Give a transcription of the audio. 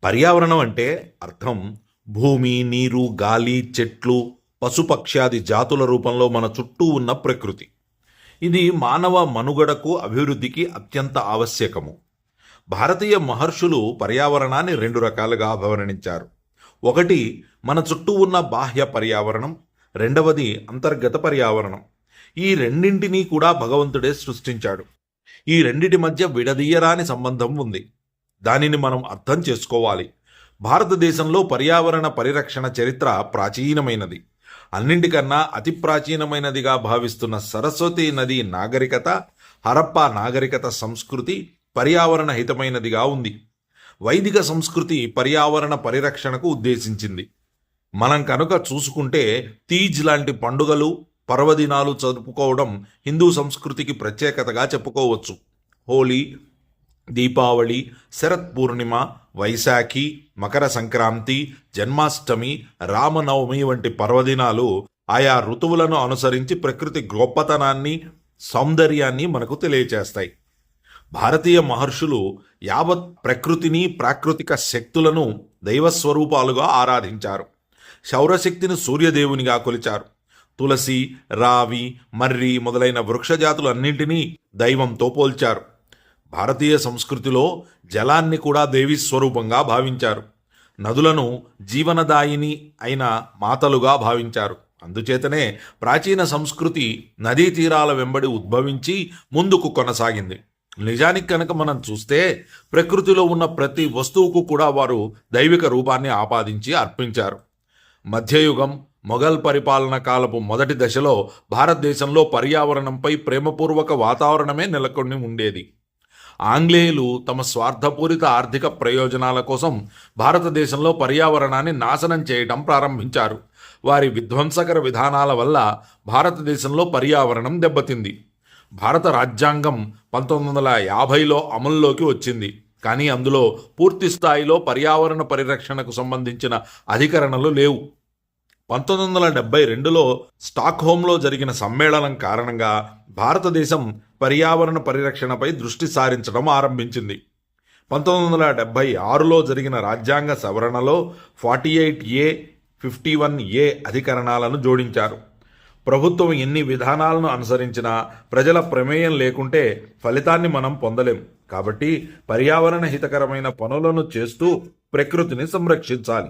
పర్యావరణం అంటే అర్థం భూమి, నీరు, గాలి, చెట్లు, పశుపక్ష్యాది జాతుల రూపంలో మన చుట్టూ ఉన్న ప్రకృతి. ఇది మానవ మనుగడకు, అభివృద్ధికి అత్యంత ఆవశ్యకము. భారతీయ మహర్షులు పర్యావరణాన్ని రెండు రకాలుగా అభివర్ణించారు. ఒకటి మన చుట్టూ ఉన్న బాహ్య పర్యావరణం, రెండవది అంతర్గత పర్యావరణం. ఈ రెండింటినీ కూడా భగవంతుడే సృష్టించాడు. ఈ రెండిటి మధ్య విడదీయరాని సంబంధం ఉంది. దానిని మనం అర్థం చేసుకోవాలి. భారతదేశంలో పర్యావరణ పరిరక్షణ చరిత్ర ప్రాచీనమైనది. అన్నింటికన్నా అతి ప్రాచీనమైనదిగా భావిస్తున్న సరస్వతి నది నాగరికత, హరప్పా నాగరికత సంస్కృతి పర్యావరణ హితమైనదిగా ఉంది. వైదిక సంస్కృతి పర్యావరణ పరిరక్షణకు ఉద్దేశించింది. మనం కనుక చూసుకుంటే తీజ్ లాంటి పండుగలు, పర్వదినాలు జరుపుకోవడం హిందూ సంస్కృతికి ప్రత్యేకతగా చెప్పుకోవచ్చు. హోలీ, దీపావళి, శరత్ పూర్ణిమ, వైశాఖి, మకర సంక్రాంతి, జన్మాష్టమి, రామనవమి వంటి పర్వదినాలు ఆయా ఋతువులను అనుసరించి ప్రకృతి గొప్పతనాన్ని, సౌందర్యాన్ని మనకు తెలియచేస్తాయి. భారతీయ మహర్షులు యావత్ ప్రకృతిని, ప్రాకృతిక శక్తులను దైవస్వరూపాలుగా ఆరాధించారు. శౌరశక్తిని సూర్యదేవునిగా కొలిచారు. తులసి, రావి, మర్రి మొదలైన వృక్షజాతులన్నింటినీ దైవంతో పోల్చారు. భారతీయ సంస్కృతిలో జలాన్ని కూడా దేవీ స్వరూపంగా భావించారు. నదులను జీవనదాయిని అయిన మాతలుగా భావించారు. అందుచేతనే ప్రాచీన సంస్కృతి నదీ తీరాల వెంబడి ఉద్భవించి ముందుకు కొనసాగింది. నిజానికి కనుక మనం చూస్తే ప్రకృతిలో ఉన్న ప్రతి వస్తువుకు కూడా వారు దైవిక రూపాన్ని ఆపాదించి అర్పించారు. మధ్యయుగం, మొఘల్ పరిపాలన కాలపు మొదటి దశలో భారతదేశంలో పర్యావరణంపై ప్రేమపూర్వక వాతావరణమే నెలకొని ఉండేది. ఆంగ్లేయులు తమ స్వార్థపూరిత ఆర్థిక ప్రయోజనాల కోసం భారతదేశంలో పర్యావరణాన్ని నాశనం చేయటం ప్రారంభించారు. వారి విధ్వంసకర విధానాల వల్ల భారతదేశంలో పర్యావరణం దెబ్బతింది. భారత రాజ్యాంగం 1950లో అమల్లోకి వచ్చింది. కానీ అందులో పూర్తి స్థాయిలో పర్యావరణ పరిరక్షణకు సంబంధించిన అధికరణలు లేవు. 1972లో స్టాక్హోమ్లో జరిగిన సమ్మేళనం కారణంగా భారతదేశం పర్యావరణ పరిరక్షణపై దృష్టి సారించడం ఆరంభించింది. 1976లో జరిగిన రాజ్యాంగ సవరణలో 48A, 51A అధికరణాలను జోడించారు. ప్రభుత్వం ఎన్ని విధానాలను అనుసరించినా ప్రజల ప్రమేయం లేకుంటే ఫలితాన్ని మనం పొందలేం. కాబట్టి పర్యావరణ హితకరమైన పనులను చేస్తూ ప్రకృతిని సంరక్షించాలి.